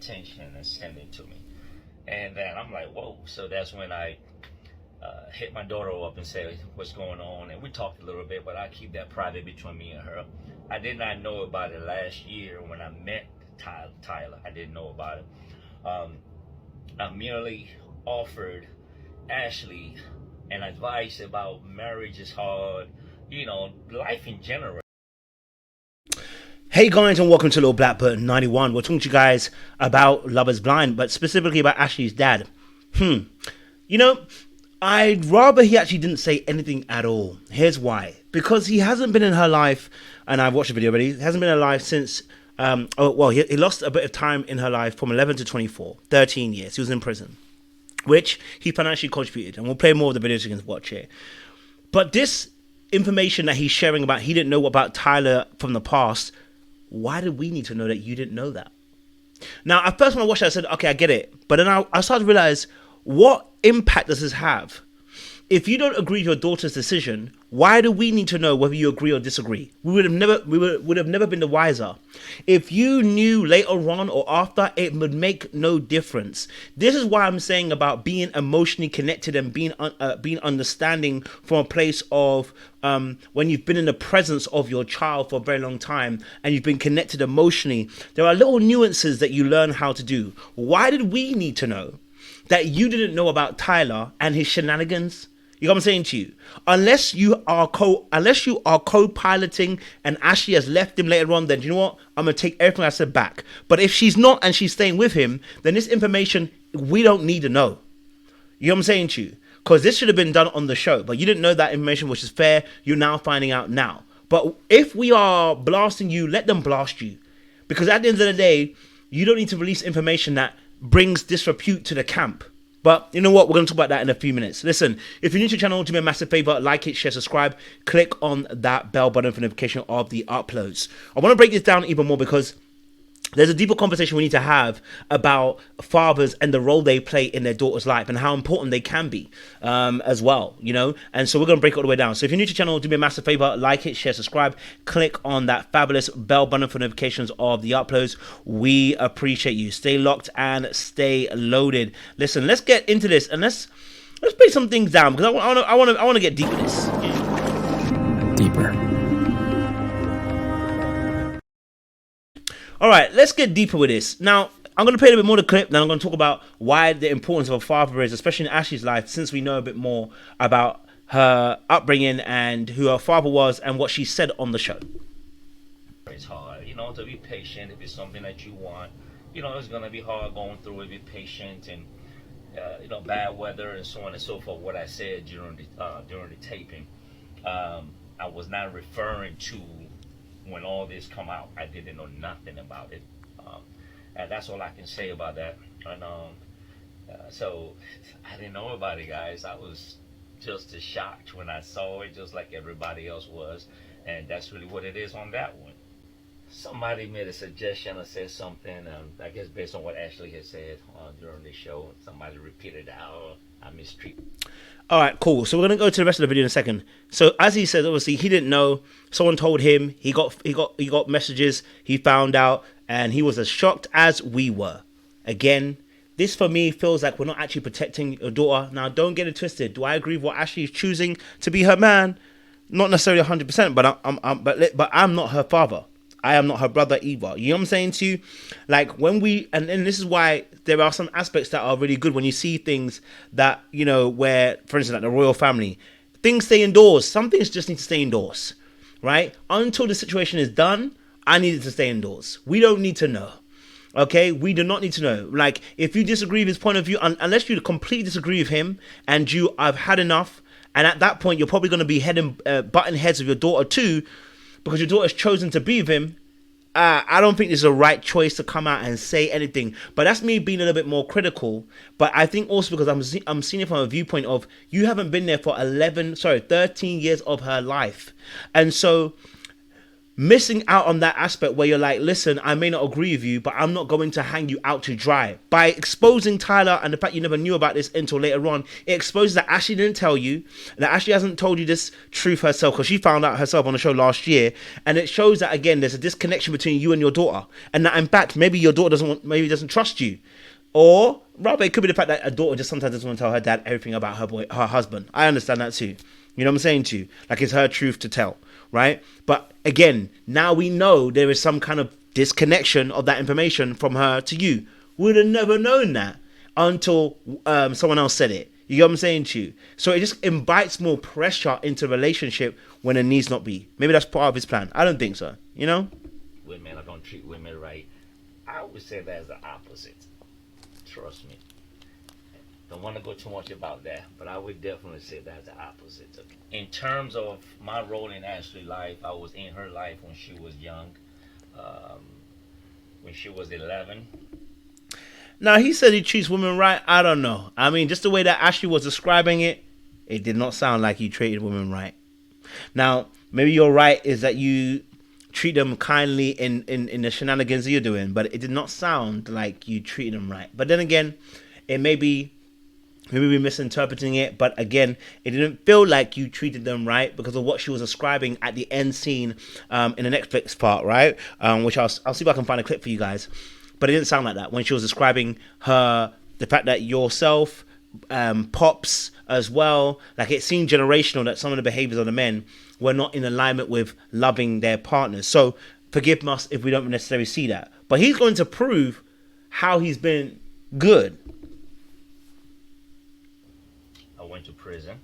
attention and send it to me. And then I'm like, whoa. So that's when I hit my daughter up and said, what's going on? And we talked a little bit, but I keep that private between me and her. I did not know about it last year when I met Tyler. I didn't know about it. I merely offered Ashley an advice about marriage is hard, life in general. Hey guys, and welcome to Little Blackbird 91. We're talking to you guys about Love is Blind, but specifically about Ashley's dad. I'd rather he actually didn't say anything at all. Here's why. Because he hasn't been in her life, and I've watched the video already, he hasn't been in her life since, he lost a bit of time in her life from 11 to 24, 13 years. He was in prison, which he financially contributed, and we'll play more of the videos you can watch here. But this information that he's sharing about, he didn't know about Tyler from the past. Why did we need to know that you didn't know that? Now, at first when I watched it, I said, okay, I get it. But then I started to realize, what impact does this have? If you don't agree with your daughter's decision, why do we need to know whether you agree or disagree? We would have never been the wiser. If you knew later on or after, it would make no difference. This is why I'm saying about being emotionally connected and being understanding from a place of when you've been in the presence of your child for a very long time and you've been connected emotionally. There are little nuances that you learn how to do. Why did we need to know that you didn't know about Tyler and his shenanigans? You know what I'm saying to you? Unless you are co-piloting and Ashley has left him later on, then you know what? I'm going to take everything I said back. But if she's not and she's staying with him, then this information, we don't need to know. You know what I'm saying to you? Because this should have been done on the show. But you didn't know that information, which is fair. You're now finding out now. But if we are blasting you, let them blast you. Because at the end of the day, you don't need to release information that brings disrepute to the camp. But you know what? We're going to talk about that in a few minutes. Listen, if you're new to the channel, do me a massive favor, like it, share, subscribe, click on that bell button for notification of the uploads. I want to break this down even more because there's a deeper conversation we need to have about fathers and the role they play in their daughter's life and how important they can be as well, And so we're going to break it all the way down. So if you're new to the channel, do me a massive favor, like it, share, subscribe, click on that fabulous bell button for notifications of the uploads. We appreciate you. Stay locked and stay loaded. Listen, let's get into this and let's break some things down because I want to get deep in this. Deeper. All right, let's get deeper with this. Now, I'm going to play a bit more of the clip, then I'm going to talk about why the importance of a father is, especially in Ashley's life, since we know a bit more about her upbringing and who her father was and what she said on the show. It's hard, to be patient if it's something that you want. It's going to be hard going through it, be patient and, bad weather and so on and so forth. What I said during the taping, I was not referring to when all this come out. I didn't know nothing about it, and that's all I can say about that. And so I didn't know about it, guys. I was just as shocked when I saw it, just like everybody else was, and that's really what it is on that one. Somebody made a suggestion or said something, I guess based on what Ashley had said during the show. Somebody repeated how I mistreated. All right, cool. So we're going to go to the rest of the video in a second. So as he said, obviously, he didn't know. Someone told him. He got messages. He found out. And he was as shocked as we were. Again, this for me feels like we're not actually protecting your daughter. Now, don't get it twisted. Do I agree with what Ashley is choosing to be her man? Not necessarily 100%, but I'm not her father. I am not her brother either. You know what I'm saying to you? Like when we, and this is why there are some aspects that are really good when you see things that, where, for instance, like the royal family, things stay indoors. Some things just need to stay indoors, right? Until the situation is done, I needed to stay indoors. We don't need to know. Okay? We do not need to know. Like if you disagree with his point of view, unless you completely disagree with him and I've had enough. And at that point, you're probably going to be butting heads with your daughter too, because your daughter's chosen to be with him. I don't think this is a right choice to come out and say anything. But that's me being a little bit more critical. But I think also because I'm seeing it from a viewpoint of you haven't been there for 13 years of her life. And so missing out on that aspect where you're like, listen, I may not agree with you, but I'm not going to hang you out to dry. By exposing Tyler and the fact you never knew about this until later on, it exposes that Ashley didn't tell you, and that Ashley hasn't told you this truth herself, because she found out herself on the show last year, and it shows that, again, there's a disconnection between you and your daughter, and that, in fact, maybe your daughter doesn't trust you. Or rather, it could be the fact that a daughter just sometimes doesn't want to tell her dad everything about her husband. I understand that too. You know what I'm saying to you? Like, it's her truth to tell, right? But again, now we know there is some kind of disconnection of that information from her to you. We'd have never known that until someone else said it. You know what I'm saying to you? So it just invites more pressure into a relationship when it needs not be. Maybe that's part of his plan. I don't think so. You know? Women, I don't treat women right. I would say that's the opposite. Trust me. Don't want to go too much about that, but I would definitely say that's the opposite. In terms of my role in Ashley's life, I was in her life when she was young, when she was 11. Now, he said he treats women right. I don't know. I mean, just the way that Ashley was describing it, it did not sound like he treated women right. Now, maybe you're right is that you treat them kindly in the shenanigans that you're doing, but it did not sound like you treated them right. But then again, it may be maybe we're misinterpreting it, but again, it didn't feel like you treated them right because of what she was describing at the end scene in the Netflix part, right? Which I'll see if I can find a clip for you guys. But it didn't sound like that when she was describing the fact that yourself, Pops as well, like it seemed generational that some of the behaviors of the men were not in alignment with loving their partners. So forgive us if we don't necessarily see that. But he's going to prove how he's been good. Went to prison.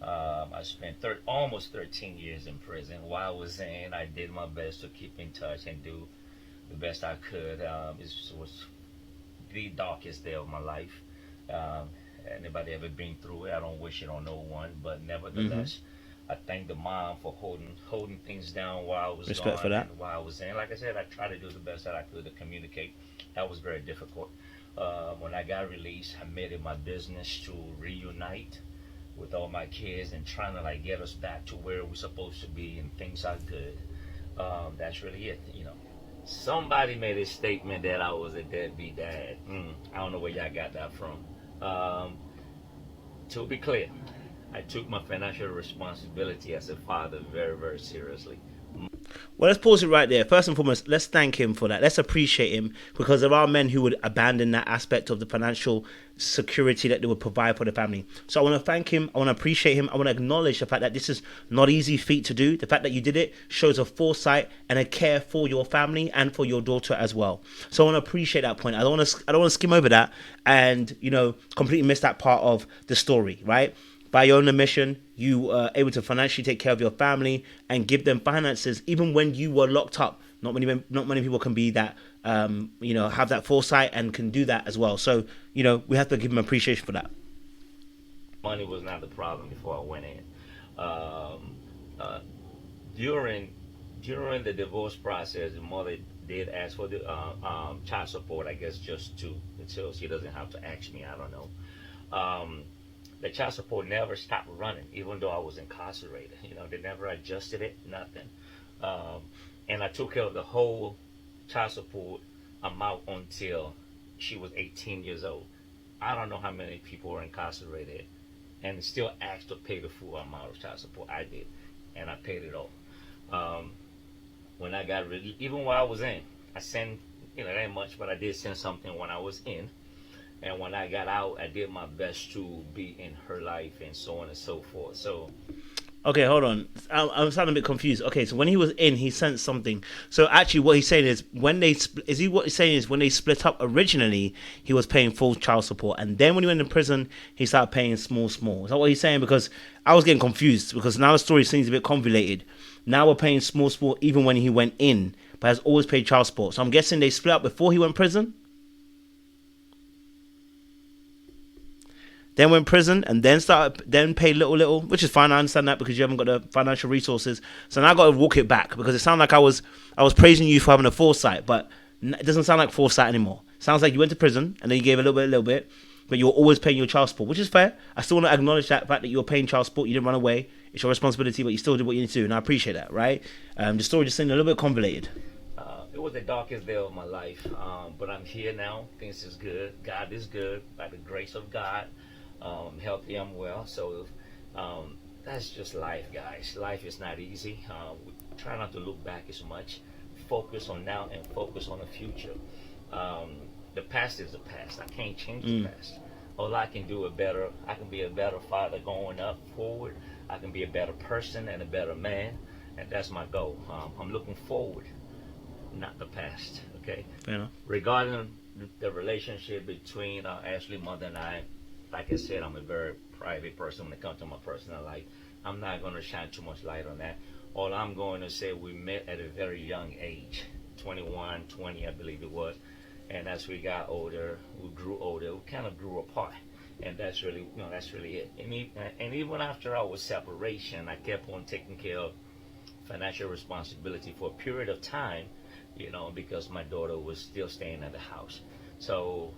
I spent almost 13 years in prison. While I was in, I did my best to keep in touch and do the best I could. It was the darkest day of my life. Anybody ever been through it? I don't wish it on no one, but nevertheless, I thank the mom for holding things down while I was Respect gone for that. and while I was in. Like I said, I tried to do the best that I could to communicate. That was very difficult. When I got released, I made it my business to reunite with all my kids and trying to like get us back to where we're supposed to be and things are good. That's really it. You know, somebody made a statement that I was a deadbeat dad. I don't know where y'all got that from. To be clear, I took my financial responsibility as a father very, very seriously. Well, let's pause it right there. First and foremost, let's thank him for that. Let's appreciate him, because there are men who would abandon that aspect of the financial security that they would provide for the family. So I want to thank him. I want to appreciate him. I want to acknowledge the fact that this is not easy feat to do. The fact that you did it shows a foresight and a care for your family and for your daughter as well. So I want to appreciate that point. I don't want to skim over that and, you know, completely miss that part of the story, right? By your own admission, you were able to financially take care of your family and give them finances even when you were locked up. Not many people can be that, have that foresight and can do that as well. So, you know, we have to give them appreciation for that. Money was not the problem before I went in. During the divorce process, the mother did ask for the child support, I guess just until she doesn't have to ask me. I don't know. The child support never stopped running, even though I was incarcerated. You know, they never adjusted it, nothing. And I took care of the whole child support amount until she was 18 years old. I don't know how many people were incarcerated and still asked to pay the full amount of child support. I did, and I paid it all. When I got released, even while I was in, I sent, it ain't much, but I did send something when I was in. And when I got out, I did my best to be in her life and so on and so forth. So, okay, hold on. I'm sounding a bit confused. Okay, so when he was in, he sent something. So actually, what he's saying is when they split up originally, he was paying full child support, and then when he went in prison, he started paying small. Is that what he's saying? Because I was getting confused because now the story seems a bit convoluted. Now we're paying small even when he went in, but has always paid child support. So I'm guessing they split up before he went in prison. Then went in prison and then paid little, which is fine. I understand that because you haven't got the financial resources. So now I got to walk it back because it sounded like I was praising you for having a foresight, but it doesn't sound like foresight anymore. It sounds like you went to prison and then you gave a little bit, but you were always paying your child support, which is fair. I still want to acknowledge that fact that you were paying child support. You didn't run away. it's your responsibility, but you still did what you need to do, and I appreciate that, right? The story just seemed a little bit convoluted. It was the darkest day of my life, but I'm here now. Things is good. God is good. By the grace of God, I'm healthy, I'm well. So that's just life, guys. Life is not easy. Try not to look back as much. Focus on now and focus on the future. The past is the past. I can't change the past. All I can do is better. I can be a better father going up forward. I can be a better person and a better man, and that's my goal. I'm looking forward, not the past. Okay. Fair enough. Regarding the relationship between Ashley, mother, and I, like I said, I'm a very private person when it comes to my personal life. I'm not going to shine too much light on that. All I'm going to say, we met at a very young age, 21, 20, I believe it was. And as we got older, we grew older. We kind of grew apart, and that's really, that's really it. And even after our separation, I kept on taking care of financial responsibility for a period of time, because my daughter was still staying at the house. So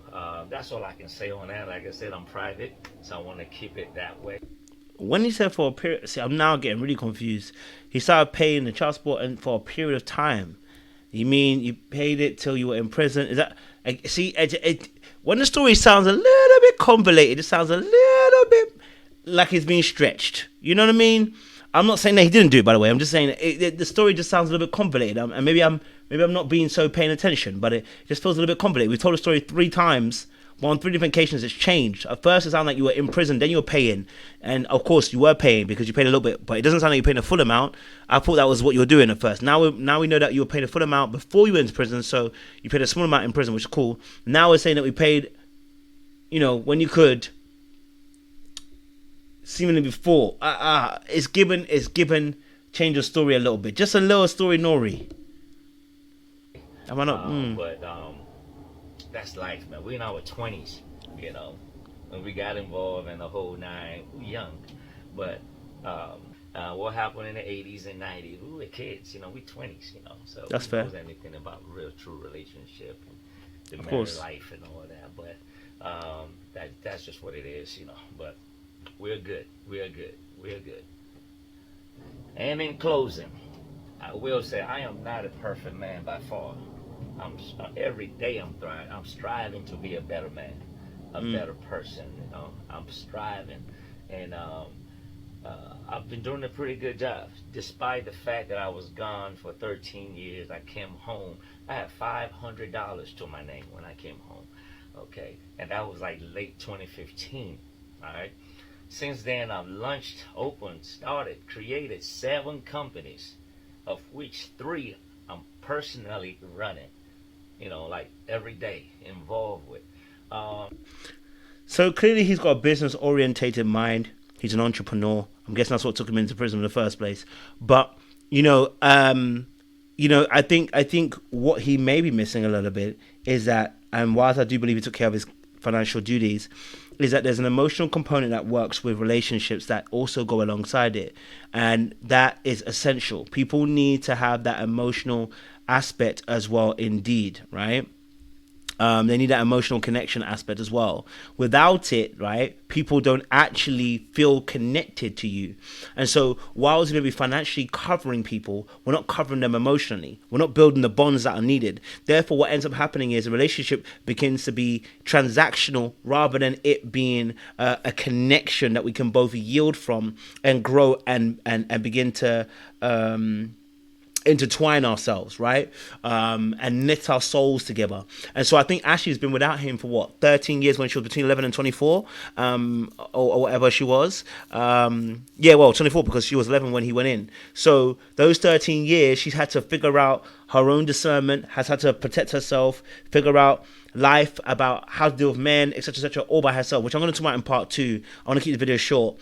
that's all I can say on that. Like I said, I'm private, so I want to keep it that way. When he said for a period, see, I'm now getting really confused. He started paying the child support and for a period of time. You mean you paid it till you were in prison? Is that when the story sounds a little bit convoluted, it sounds a little bit like it's being stretched. You know what I mean? I'm not saying that he didn't do it, by the way. I'm just saying the story just sounds a little bit convoluted, and maybe I'm not being so paying attention, but it just feels a little bit convoluted. We told the story 3 times. But on 3 different occasions, it's changed. At first, it sounded like you were in prison, then you were paying. And, of course, you were paying because you paid a little bit. But it doesn't sound like you're paying a full amount. I thought that was what you were doing at first. Now we know that you were paying a full amount before you went into prison. So you paid a small amount in prison, which is cool. Now we're saying that we paid, when you could, seemingly before. It's given change the story a little bit. Just a little story, Nori. Am I not? But that's life, man. We're in our 20s, when we got involved in the whole 9. We were young, but what happened in the 80s and 90s? We were kids, we 20s, so that's who fair. knows anything about real, true relationship and the Of married course. life and all that. But that's just what it is, But we're good. We're good. And in closing, I will say I am not a perfect man by far. Every day I'm striving to be a better man, a better person. I'm striving, and I've been doing a pretty good job. Despite the fact that I was gone for 13 years, I came home. I had $500 to my name when I came home. Okay, and that was like late 2015. All right. Since then, I've launched, opened, started, created 7 companies, of which 3 I'm personally running. Like every day involved with. So clearly he's got a business-orientated mind. He's an entrepreneur. I'm guessing that's what took him into prison in the first place. But I think what he may be missing a little bit is that, and whilst I do believe he took care of his financial duties, is that there's an emotional component that works with relationships that also go alongside it, and that is essential. People need to have that emotional aspect as well, indeed, right? They need that emotional connection aspect as well. Without it, right, people don't actually feel connected to you. And so whilst we're going to be financially covering people, we're not covering them emotionally. We're not building the bonds that are needed. Therefore, what ends up happening is a relationship begins to be transactional rather than it being a connection that we can both yield from and grow and begin to intertwine ourselves, right? And knit our souls together. And so I think Ashley's been without him for 13 years when she was between 11 and 24, or whatever she was. 24 because she was 11 when he went in. So those 13 years, she's had to figure out her own discernment, has had to protect herself, figure out life, about how to deal with men, etc., all by herself, which I'm going to talk about in part 2. I want to keep the video short.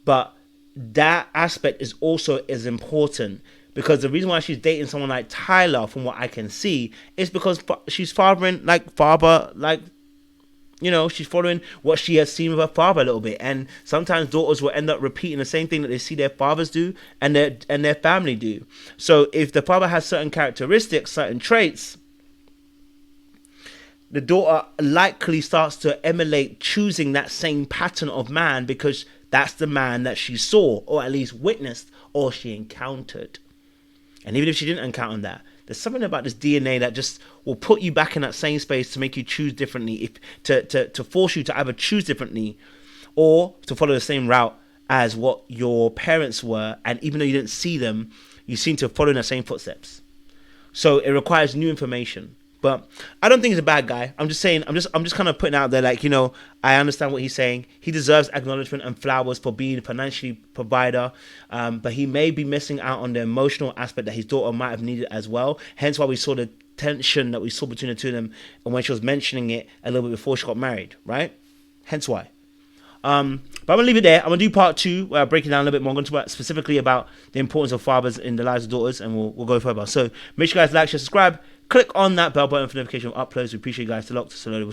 But that aspect is also as important. Because the reason why she's dating someone like Tyler, from what I can see, is because she's fathering she's following what she has seen with her father a little bit. And sometimes daughters will end up repeating the same thing that they see their fathers do and their family do. So if the father has certain characteristics, certain traits, the daughter likely starts to emulate choosing that same pattern of man because that's the man that she saw, or at least witnessed, or she encountered. And even if she didn't encounter that, there's something about this DNA that just will put you back in that same space to make you choose differently, to force you to either choose differently or to follow the same route as what your parents were. And even though you didn't see them, you seem to follow in the same footsteps. So it requires new information. But I don't think he's a bad guy. I'm just saying, I'm just kind of putting out there, like, I understand what he's saying. He deserves acknowledgement and flowers for being a financially provider. But he may be missing out on the emotional aspect that his daughter might have needed as well. Hence why we saw the tension that we saw between the two of them, and when she was mentioning it a little bit before she got married, right? Hence why. But I'm gonna leave it there. I'm gonna do part 2 where I break it down a little bit more. I'm gonna talk about specifically about the importance of fathers in the lives of daughters, and we'll go further. So make sure you guys like, share, subscribe, click on that bell button for notification of uploads. We appreciate you guys. We'll see you